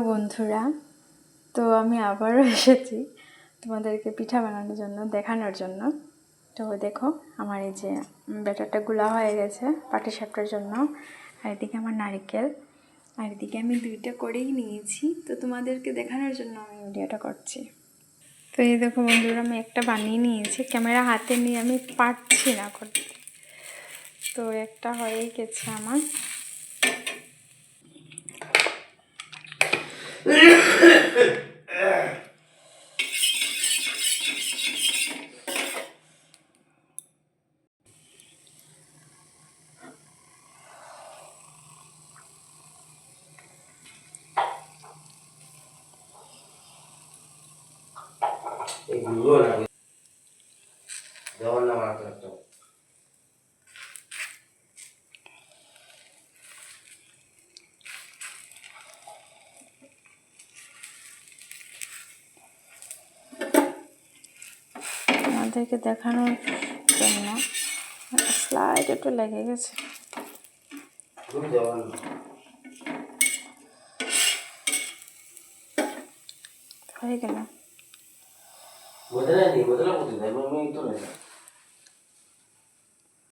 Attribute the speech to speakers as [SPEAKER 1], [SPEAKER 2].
[SPEAKER 1] বন্ধুরা, তো আমি আবারও এসেছি তোমাদেরকে পিঠা বানানোর জন্য, দেখানোর জন্য। তো দেখো, আমার এই যে ব্যাটারটা গুলা হয়ে গেছে পাটিসাপটার জন্য। আর এদিকে আমার নারকেল, আর এদিকে আমি 2টা করেই নিয়েছি। তো তোমাদেরকে দেখানোর জন্য আমি ভিডিওটা করছি। তো এই দেখো বন্ধুরা, আমি একটা বানিয়ে নিয়েছি। ক্যামেরা হাতে নিয়ে আমি পারছি না করতে। তো একটা হয়েই গেছে আমার। আমাদেরকে দেখানোর জন্য স্লাইড একটু লেগে গেছে। হয়ে গেল।